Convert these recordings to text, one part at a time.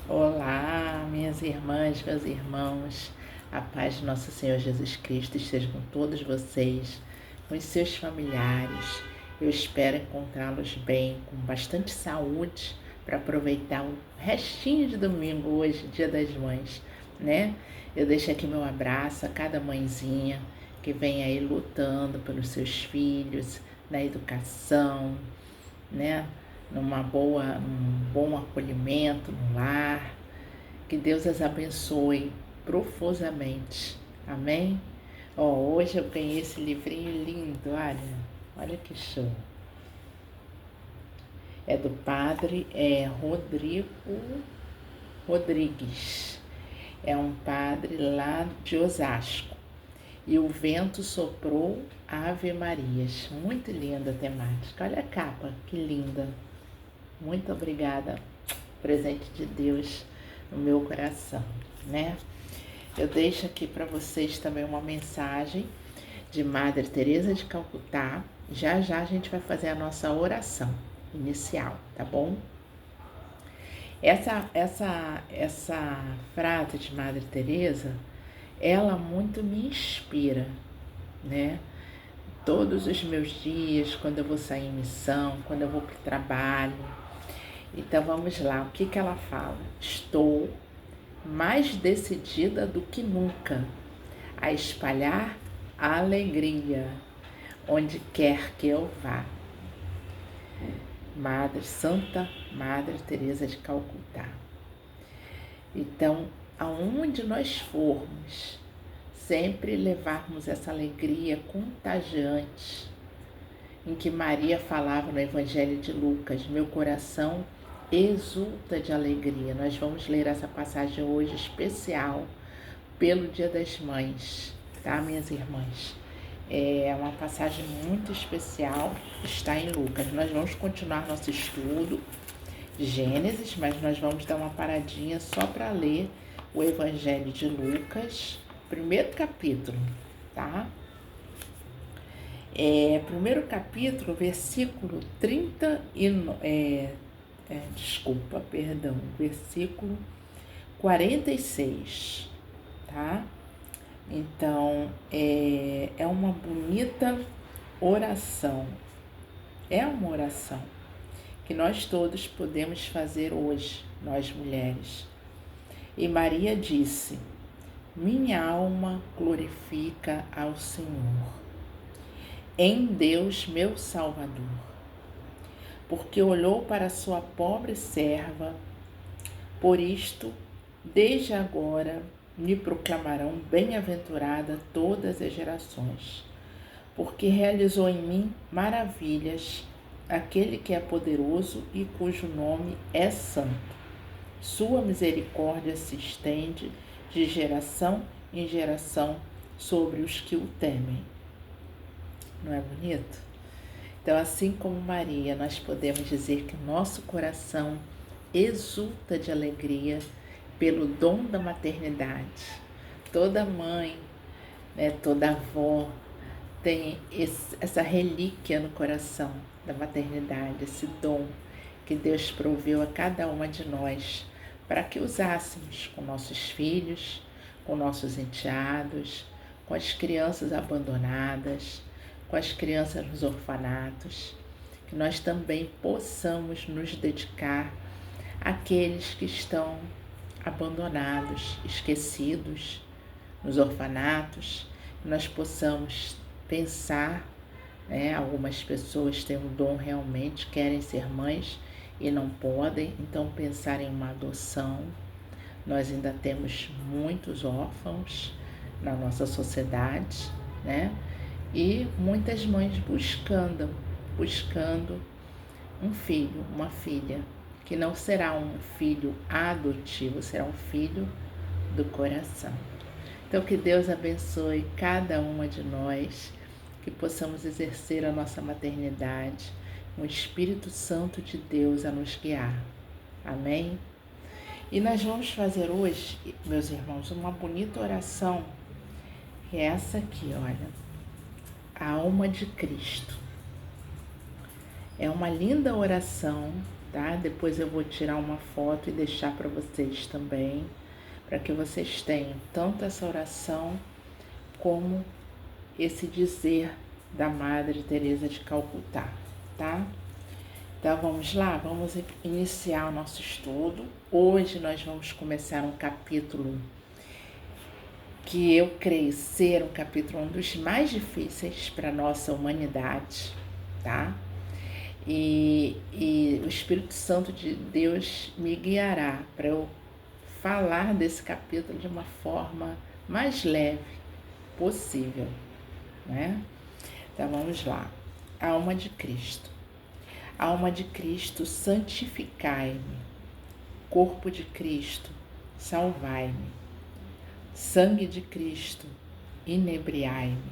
Olá, minhas irmãs, meus irmãos, a paz de nosso Senhor Jesus Cristo esteja com todos vocês, com os seus familiares. Eu espero encontrá-los bem, com bastante saúde, para aproveitar o restinho de domingo, hoje, Dia das Mães, né? Eu deixo aqui meu abraço a cada mãezinha que vem aí lutando pelos seus filhos, na educação, né? Num bom acolhimento no lar. Que Deus as abençoe profusamente. Amém? Hoje eu ganhei esse livrinho lindo, olha que show. É do padre Rodrigo Rodrigues. É um padre lá de Osasco. E o vento soprou Ave Marias. Muito linda a temática. Olha a capa, que linda. Muito obrigada, presente de Deus no meu coração, né? Eu deixo aqui para vocês também uma mensagem de Madre Teresa de Calcutá. Já já a gente vai fazer a nossa oração inicial, tá bom? Essa frase de Madre Teresa, ela muito me inspira, né? Todos os meus dias, quando eu vou sair em missão, quando eu vou para o trabalho. Então vamos lá, o que ela fala? Estou mais decidida do que nunca a espalhar a alegria onde quer que eu vá. Santa Madre Teresa de Calcutá. Então, aonde nós formos, sempre levarmos essa alegria contagiante, em que Maria falava no Evangelho de Lucas, meu coração exulta de alegria. Nós vamos ler essa passagem hoje especial pelo Dia das Mães, tá, minhas irmãs? É uma passagem muito especial, está em Lucas. Nós vamos continuar nosso estudo de Gênesis, mas nós vamos dar uma paradinha só para ler o Evangelho de Lucas, primeiro capítulo, tá? Primeiro capítulo, versículo 30 versículo 46, tá? Então, é uma bonita oração, é uma oração que nós todos podemos fazer hoje, nós mulheres. E Maria disse, minha alma glorifica ao Senhor, em Deus meu Salvador, porque olhou para sua pobre serva. Por isto, desde agora, me proclamarão bem-aventurada todas as gerações, porque realizou em mim maravilhas aquele que é poderoso e cujo nome é santo. Sua misericórdia se estende de geração em geração sobre os que o temem. Não é bonito? Então, assim como Maria, nós podemos dizer que nosso coração exulta de alegria pelo dom da maternidade. Toda mãe, né, toda avó tem essa relíquia no coração da maternidade, esse dom que Deus proveu a cada uma de nós para que usássemos com nossos filhos, com nossos enteados, com as crianças abandonadas, com as crianças nos orfanatos, que nós também possamos nos dedicar àqueles que estão abandonados, esquecidos nos orfanatos, que nós possamos pensar, né? Algumas pessoas têm um dom realmente, querem ser mães e não podem, então pensar em uma adoção. Nós ainda temos muitos órfãos na nossa sociedade, né? E muitas mães buscando um filho, uma filha, que não será um filho adotivo, será um filho do coração. Então, que Deus abençoe cada uma de nós, que possamos exercer a nossa maternidade, com o Espírito Santo de Deus a nos guiar. Amém? E nós vamos fazer hoje, meus irmãos, uma bonita oração, que é essa aqui, olha. A alma de Cristo. É uma linda oração tá? Depois eu vou tirar uma foto e deixar para vocês também, para que vocês tenham tanto essa oração como esse dizer da Madre Teresa de Calcutá, tá? Então vamos lá, vamos iniciar o nosso estudo. Hoje nós vamos começar um capítulo que eu creio ser um capítulo um dos mais difíceis para a nossa humanidade, tá? E o Espírito Santo de Deus me guiará para eu falar desse capítulo de uma forma mais leve possível, né? Então vamos lá. Alma de Cristo. Alma de Cristo, santificai-me. Corpo de Cristo, salvai-me. Sangue de Cristo, inebriai-me.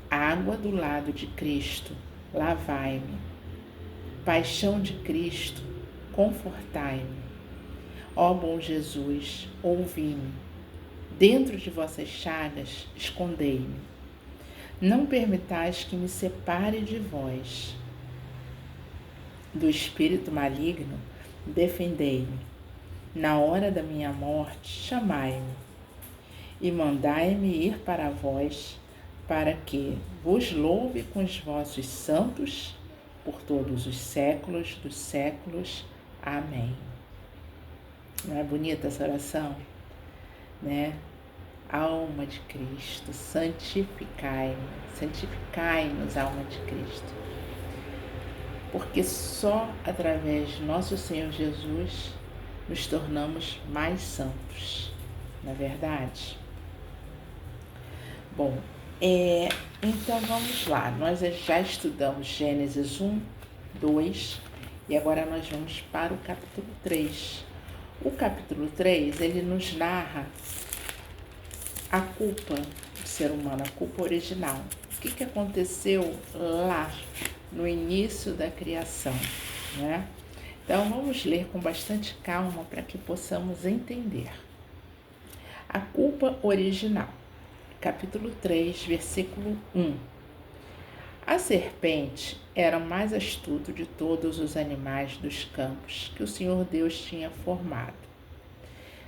Água do lado de Cristo, lavai-me. Paixão de Cristo, confortai-me. Ó bom Jesus, ouvi-me. Dentro de vossas chagas, escondei-me. Não permitais que me separe de vós. Do espírito maligno, defendei-me. Na hora da minha morte, chamai-me. E mandai-me ir para vós, para que vos louve com os vossos santos por todos os séculos dos séculos. Amém. Não é bonita essa oração? Né? Alma de Cristo, santificai-me, santificai-nos, alma de Cristo. Porque só através de nosso Senhor Jesus nos tornamos mais santos, não é verdade? Bom, então vamos lá, nós já estudamos Gênesis 1, 2 e agora nós vamos para o capítulo 3. O capítulo 3, ele nos narra a culpa do ser humano, a culpa original. O que aconteceu lá no início da criação, né? Então vamos ler com bastante calma para que possamos entender. A culpa original. Capítulo 3, versículo 1. A serpente era o mais astuto de todos os animais dos campos que o Senhor Deus tinha formado.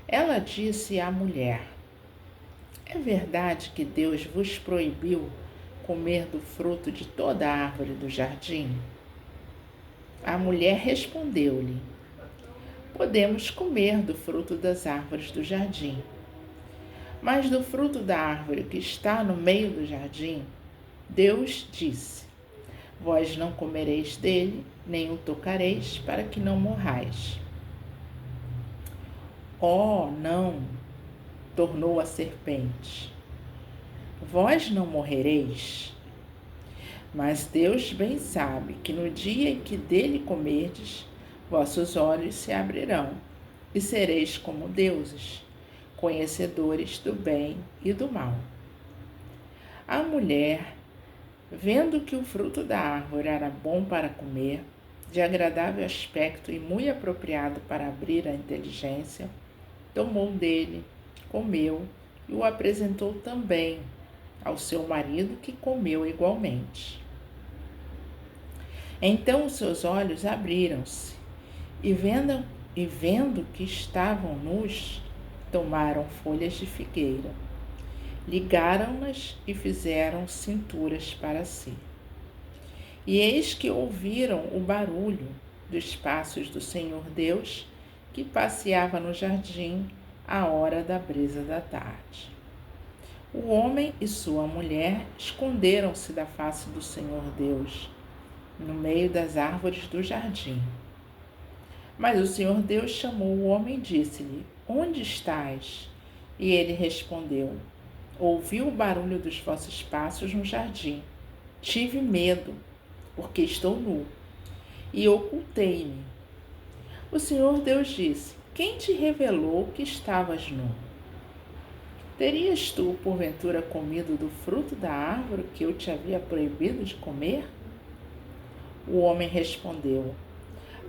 Ela disse à mulher: é verdade que Deus vos proibiu comer do fruto de toda a árvore do jardim? A mulher respondeu-lhe: podemos comer do fruto das árvores do jardim. Mas do fruto da árvore que está no meio do jardim, Deus disse: vós não comereis dele, nem o tocareis, para que não morrais. Oh, não, tornou a serpente, vós não morrereis. Mas Deus bem sabe que no dia em que dele comerdes, vossos olhos se abrirão, e sereis como deuses, conhecedores do bem e do mal. A mulher, vendo que o fruto da árvore era bom para comer, de agradável aspecto e muito apropriado para abrir a inteligência, tomou dele, comeu e o apresentou também ao seu marido, que comeu igualmente. Então os seus olhos abriram-se e vendo que estavam nus, tomaram folhas de figueira, ligaram-nas e fizeram cinturas para si. E eis que ouviram o barulho dos passos do Senhor Deus, que passeava no jardim à hora da brisa da tarde. O homem e sua mulher esconderam-se da face do Senhor Deus, no meio das árvores do jardim. Mas o Senhor Deus chamou o homem e disse-lhe: onde estás? E ele respondeu: ouvi o barulho dos vossos passos no jardim. Tive medo, porque estou nu, e ocultei-me. O Senhor Deus disse: quem te revelou que estavas nu? Terias tu, porventura, comido do fruto da árvore que eu te havia proibido de comer? O homem respondeu: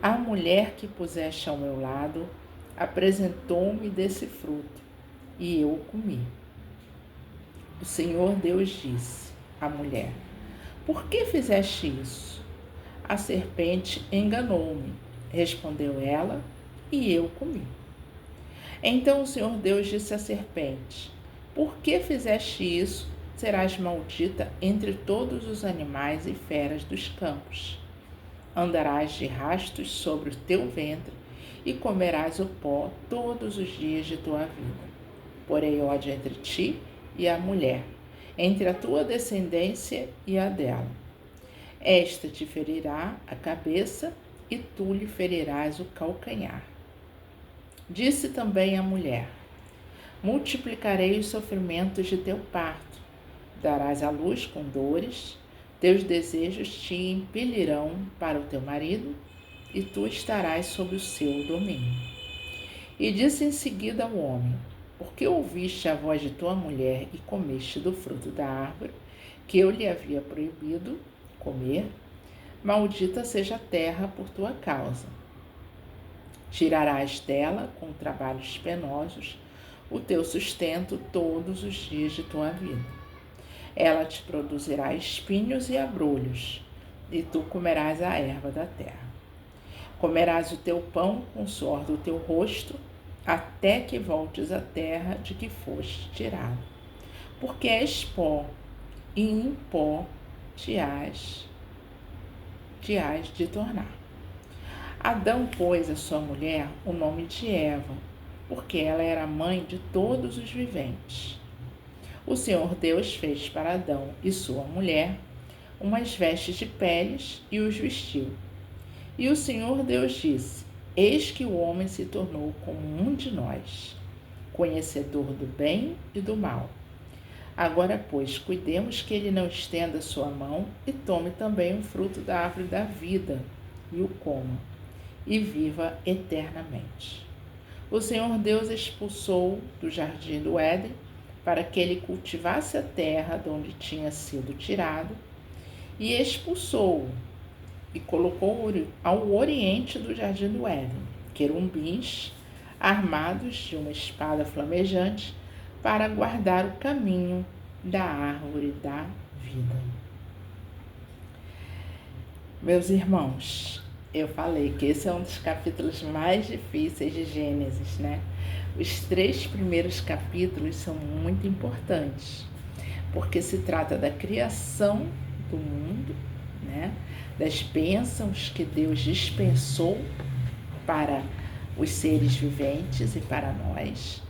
a mulher que puseste ao meu lado apresentou-me desse fruto, e eu o comi. O Senhor Deus disse à mulher: por que fizeste isso? A serpente enganou-me, Respondeu ela, e eu comi. Então o Senhor Deus disse à serpente: Por que fizeste isso? Serás maldita entre todos os animais e feras dos campos. Andarás de rastos sobre o teu ventre e comerás o pó todos os dias de tua vida. Porém ódio entre ti e a mulher, entre a tua descendência e a dela. Esta te ferirá a cabeça e tu lhe ferirás o calcanhar. Disse também a mulher: Multiplicarei os sofrimentos de teu parto, darás à luz com dores, teus desejos te impelirão para o teu marido, e tu estarás sob o seu domínio. E disse em seguida ao homem: Por que ouviste a voz de tua mulher e comeste do fruto da árvore que eu lhe havia proibido comer? Maldita seja a terra por tua causa. Tirarás dela, com trabalhos penosos, o teu sustento todos os dias de tua vida. Ela te produzirá espinhos e abrolhos, e tu comerás a erva da terra. Comerás o teu pão com o suor do teu rosto, até que voltes à terra de que foste tirado. Porque és pó, e em pó te hás de tornar. Adão pôs à sua mulher o nome de Eva, porque ela era mãe de todos os viventes. O Senhor Deus fez para Adão e sua mulher umas vestes de peles e os vestiu. E o Senhor Deus disse: Eis que o homem se tornou como um de nós, conhecedor do bem e do mal. Agora, pois, cuidemos que ele não estenda sua mão e tome também o fruto da árvore da vida e o coma, e viva eternamente. O Senhor Deus expulsou do jardim do Éden para que ele cultivasse a terra de onde tinha sido tirado, e expulsou-o e colocou ao oriente do jardim do Éden querubins armados de uma espada flamejante para guardar o caminho da árvore da vida. Meus irmãos, eu falei que esse é um dos capítulos mais difíceis de Gênesis, né? Os 3 primeiros capítulos são muito importantes, porque se trata da criação do mundo, né? Das bênçãos que Deus dispensou para os seres viventes e para nós,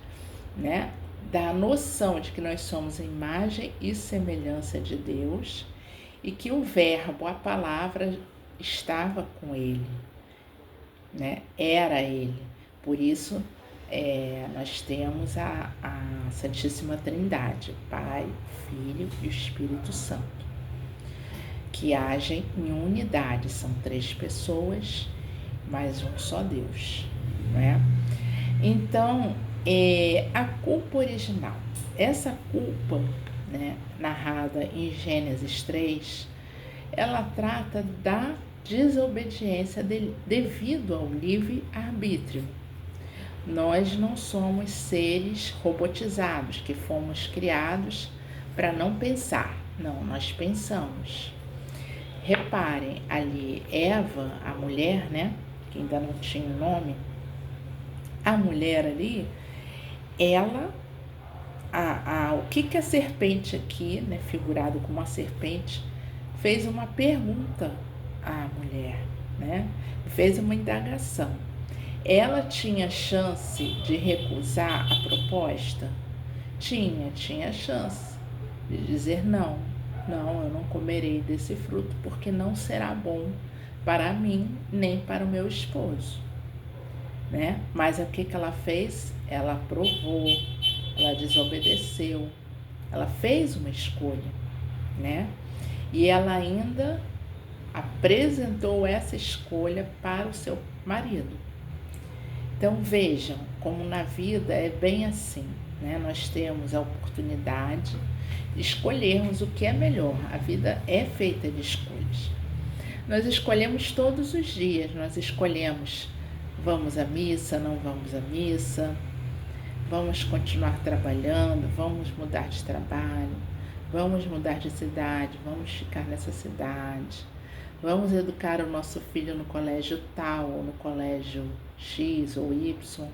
né? Da noção de que nós somos a imagem e semelhança de Deus e que o verbo, a palavra, estava com ele, né? Era ele. Por isso, nós temos a Santíssima Trindade, Pai, Filho e o Espírito Santo, que agem em unidade. São 3 pessoas, mas um só Deus, né? Então, a culpa original, essa culpa, né, narrada em Gênesis 3, ela trata da desobediência devido ao livre-arbítrio. Nós não somos seres robotizados, que fomos criados para não pensar. Não, nós pensamos. Reparem, ali Eva, a mulher, né, que ainda não tinha nome, a mulher ali, ela, o que a serpente aqui, né, figurado como uma serpente, fez uma pergunta à mulher, né? Fez uma indagação. Ela tinha chance de recusar a proposta? Tinha chance de dizer não, eu não comerei desse fruto porque não será bom para mim nem para o meu esposo, né? Mas o que ela fez? Ela aprovou, ela desobedeceu, ela fez uma escolha, né? E ela ainda apresentou essa escolha para o seu marido. Então vejam como na vida é bem assim, né? Nós temos a oportunidade de escolhermos o que é melhor. A vida é feita de escolhas. Nós escolhemos todos os dias, nós escolhemos: vamos à missa, não vamos à missa, vamos continuar trabalhando, vamos mudar de trabalho, vamos mudar de cidade, vamos ficar nessa cidade, Vamos educar o nosso filho no colégio tal, ou no colégio X ou Y.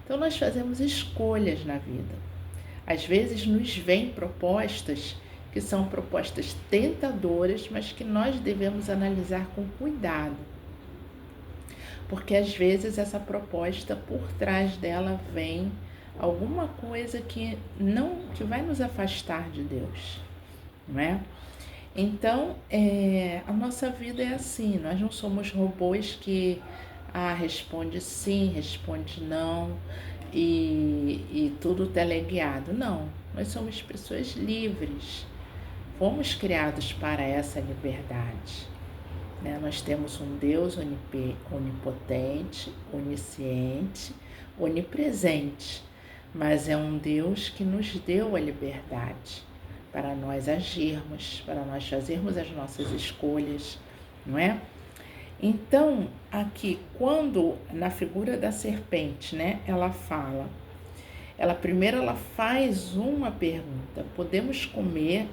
Então nós fazemos escolhas na vida. Às vezes nos vêm propostas que são propostas tentadoras, mas que nós devemos analisar com cuidado. Porque às vezes essa proposta, por trás dela vem alguma coisa que vai nos afastar de Deus, não é? Então, a nossa vida é assim, nós não somos robôs que responde sim, responde não e tudo teleguiado. Não, nós somos pessoas livres, fomos criados para essa liberdade. Né? Nós temos um Deus onipotente, onisciente, onipresente, mas é um Deus que nos deu a liberdade para nós agirmos, para nós fazermos as nossas escolhas, não é? Então, aqui, quando na figura da serpente, né, ela primeiro ela faz uma pergunta: podemos comer?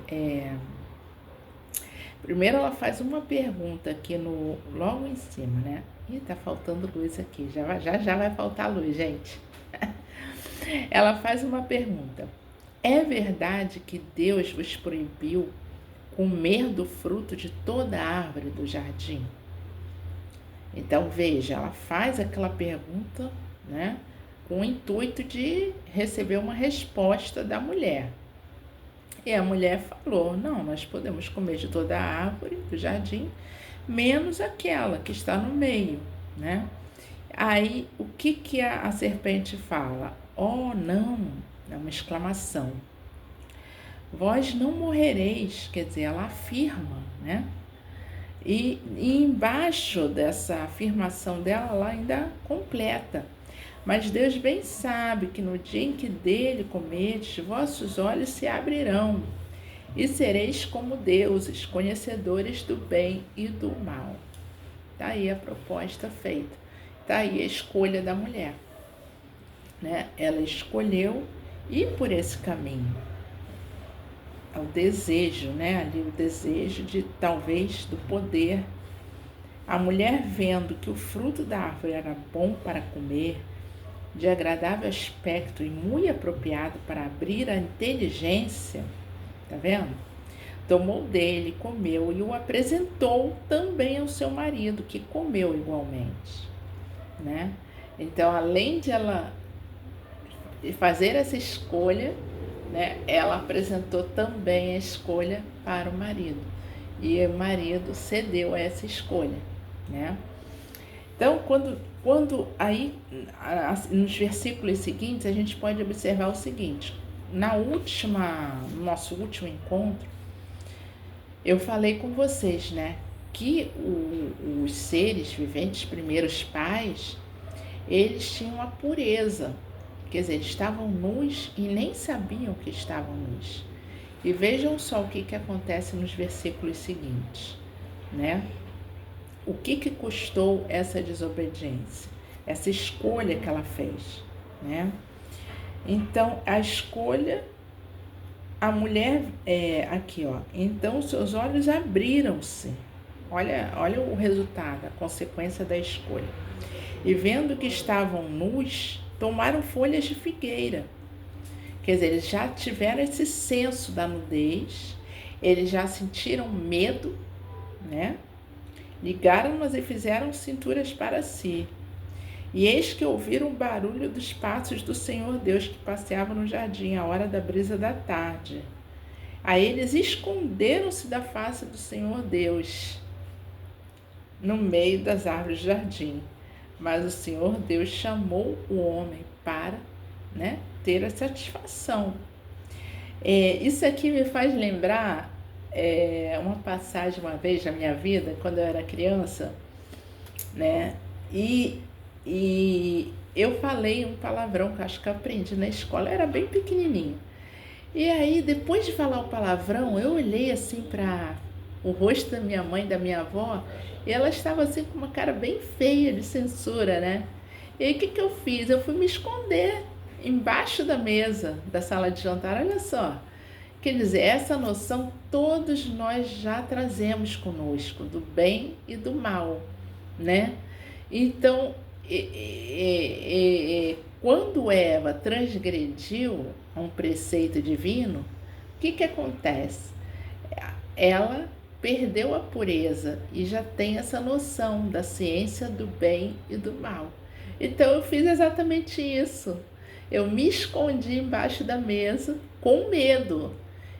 Primeiro ela faz uma pergunta aqui logo em cima, né? Ih, tá faltando luz aqui, já vai faltar luz, gente. Ela faz uma pergunta: é verdade que Deus vos proibiu comer do fruto de toda a árvore do jardim? Então, veja, ela faz aquela pergunta, né, com o intuito de receber uma resposta da mulher. E a mulher falou: não, nós podemos comer de toda a árvore do jardim, menos aquela que está no meio, né? Aí, o que a serpente fala? Oh, não, é uma exclamação. Vós não morrereis, quer dizer, ela afirma, né? E embaixo dessa afirmação dela, ela ainda completa: mas Deus bem sabe que no dia em que dele comerdes, vossos olhos se abrirão, e sereis como deuses, conhecedores do bem e do mal. Está aí a proposta feita, está aí a escolha da mulher, né? Ela escolheu ir por esse caminho. O desejo, né? Ali o desejo de talvez do poder. A mulher, vendo que o fruto da árvore era bom para comer, de agradável aspecto e muito apropriado para abrir a inteligência, tá vendo? Tomou dele, comeu e o apresentou também ao seu marido, que comeu igualmente, né? Então, além de ela fazer essa escolha, né, ela apresentou também a escolha para o marido, e o marido cedeu a essa escolha, né? Então, quando aí, nos versículos seguintes, a gente pode observar o seguinte: no nosso último encontro, eu falei com vocês, né, que os seres viventes, primeiros pais, eles tinham a pureza. Quer dizer, eles estavam nus e nem sabiam que estavam nus. E vejam só o que acontece nos versículos seguintes, né? O que custou essa desobediência? Essa escolha que ela fez, né? Então, a escolha, a mulher, aqui, ó. Então, seus olhos abriram-se. Olha o resultado, a consequência da escolha. E vendo que estavam nus, tomaram folhas de figueira. Quer dizer, eles já tiveram esse senso da nudez, eles já sentiram medo, né? Ligaram-nas e fizeram cinturas para si. E eis que ouviram o barulho dos passos do Senhor Deus que passeava no jardim à hora da brisa da tarde. Aí eles esconderam-se da face do Senhor Deus no meio das árvores do jardim. Mas o Senhor Deus chamou o homem para, né, ter a satisfação. Isso aqui me faz lembrar uma passagem uma vez na minha vida, quando eu era criança, né? E eu falei um palavrão que eu acho que eu aprendi na escola, eu era bem pequenininho. E aí, depois de falar o palavrão, eu olhei assim para o rosto da minha mãe, da minha avó, e ela estava assim com uma cara bem feia de censura, né? E aí, o que eu fiz? Eu fui me esconder embaixo da mesa da sala de jantar, olha só. Quer dizer, essa noção todos nós já trazemos conosco, do bem e do mal, né? Então, quando Eva transgrediu um preceito divino, o que acontece? Ela perdeu a pureza e já tem essa noção da ciência do bem e do mal. Então eu fiz exatamente isso. Eu me escondi embaixo da mesa com medo.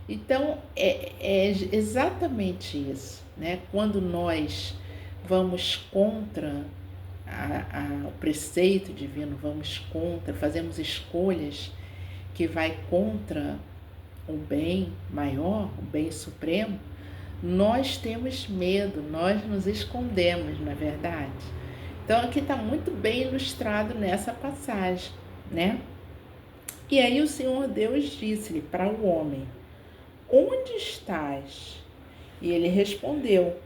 Então é exatamente isso, né? Quando nós vamos contra o preceito divino, vamos contra, fazemos escolhas que vai contra o bem maior, o bem supremo, nós temos medo, nós nos escondemos, não é verdade? Então aqui está muito bem ilustrado nessa passagem, né? E aí o Senhor Deus disse-lhe para o homem: onde estás? E ele respondeu: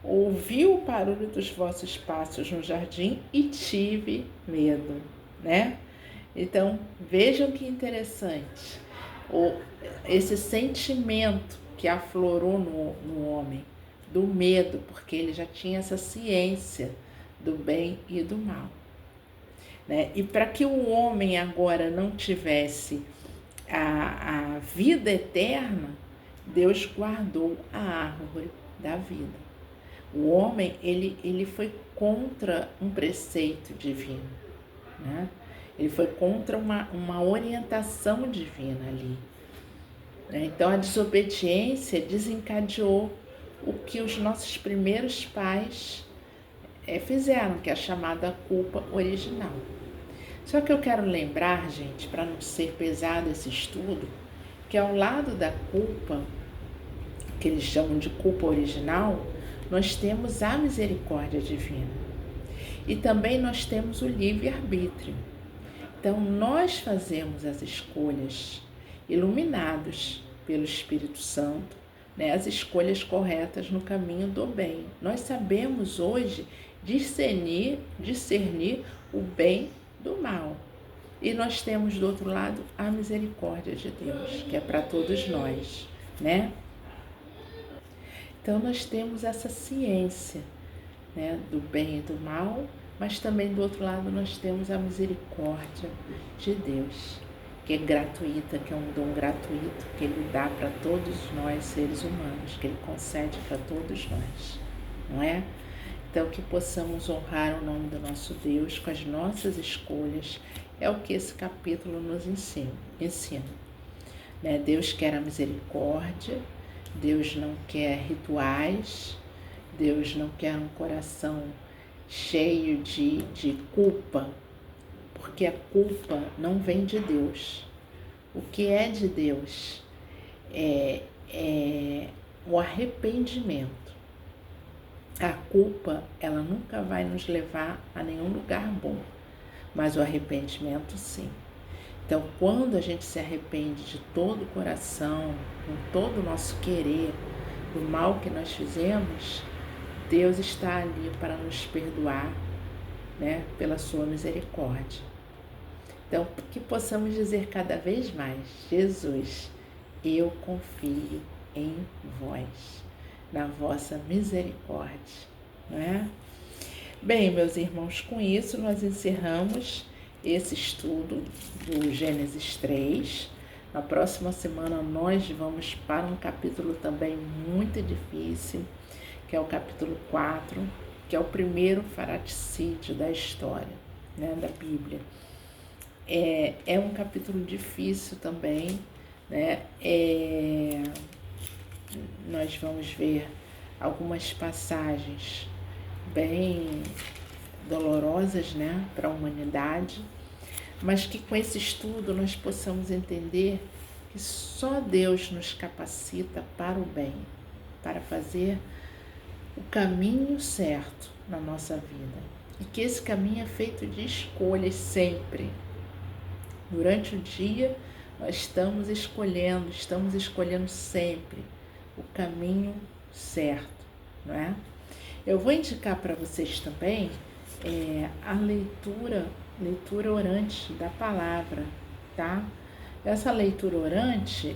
ouvi o barulho dos vossos passos no jardim e tive medo, né? Então vejam que interessante esse sentimento que aflorou no homem, do medo, porque ele já tinha essa ciência do bem e do mal, né? E para que o homem agora não tivesse a vida eterna, Deus guardou a árvore da vida. O homem, ele foi contra um preceito divino, né? Ele foi contra uma orientação divina ali. Então, a desobediência desencadeou o que os nossos primeiros pais fizeram, que é a chamada culpa original. Só que eu quero lembrar, gente, para não ser pesado esse estudo, que ao lado da culpa, que eles chamam de culpa original, nós temos a misericórdia divina. E também nós temos o livre-arbítrio. Então, nós fazemos as escolhas iluminados pelo Espírito Santo, né, as escolhas corretas no caminho do bem. Nós sabemos hoje discernir o bem do mal. E nós temos do outro lado a misericórdia de Deus, que é para todos nós, né? Então nós temos essa ciência, né, do bem e do mal, mas também do outro lado nós temos a misericórdia de Deus, que é gratuita, que é um dom gratuito que Ele dá para todos nós seres humanos, que Ele concede para todos nós, não é? Então que possamos honrar o nome do nosso Deus com as nossas escolhas, é o que esse capítulo nos ensina, né? Deus quer a misericórdia, Deus não quer rituais, Deus não quer um coração cheio de culpa, porque a culpa não vem de Deus. O que é de Deus é o arrependimento. A culpa, ela nunca vai nos levar a nenhum lugar bom, mas o arrependimento sim. Então, quando a gente se arrepende de todo o coração, com todo o nosso querer, do mal que nós fizemos, Deus está ali para nos perdoar, né, pela sua misericórdia. Então, que possamos dizer cada vez mais: Jesus, eu confio em vós, na vossa misericórdia, não é? Bem, meus irmãos, com isso nós encerramos esse estudo do Gênesis 3. Na próxima semana nós vamos para um capítulo também muito difícil, que é o capítulo 4, que é o primeiro faraticídio da história, né, da Bíblia. É um capítulo difícil também, né? Nós vamos ver algumas passagens bem dolorosas, né, para a humanidade, mas que com esse estudo nós possamos entender que só Deus nos capacita para o bem, para fazer o caminho certo na nossa vida. E que esse caminho é feito de escolhas sempre. Durante o dia nós estamos escolhendo sempre o caminho certo, não é? Eu vou indicar para vocês também a leitura orante da palavra, tá? Essa leitura orante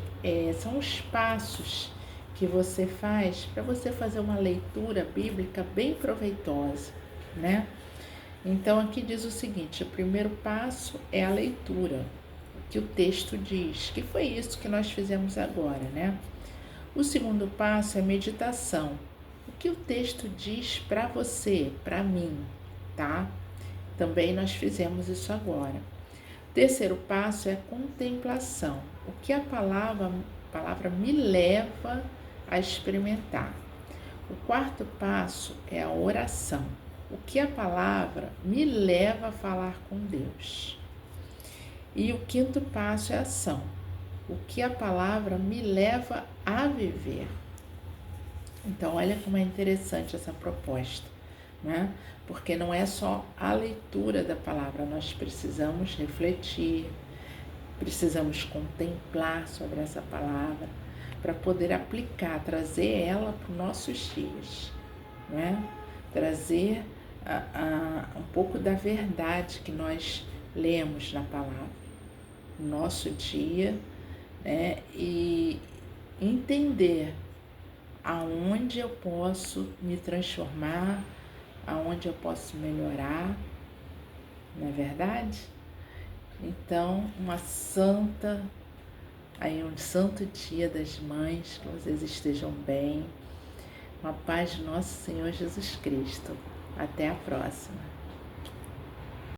são os passos que você faz para você fazer uma leitura bíblica bem proveitosa, né? Então aqui diz o seguinte: o primeiro passo é a leitura, o que o texto diz, que foi isso que nós fizemos agora, né? O segundo passo é meditação, o que o texto diz para você, para mim, tá? Também nós fizemos isso agora. O terceiro passo é a contemplação, o que a palavra me leva a experimentar. O quarto passo é a oração, o que a palavra me leva a falar com Deus. E o quinto passo é a ação, o que a palavra me leva a viver. Então, olha como é interessante essa proposta, né? Porque não é só a leitura da palavra, nós precisamos refletir, precisamos contemplar sobre essa palavra para poder aplicar, trazer ela para os nossos dias, né? Trazer um pouco da verdade que nós lemos na palavra no nosso dia, né? E entender aonde eu posso me transformar, aonde eu posso melhorar, não é verdade? Então, um santo dia das mães, que vocês estejam bem, uma paz de nosso Senhor Jesus Cristo. Até a próxima.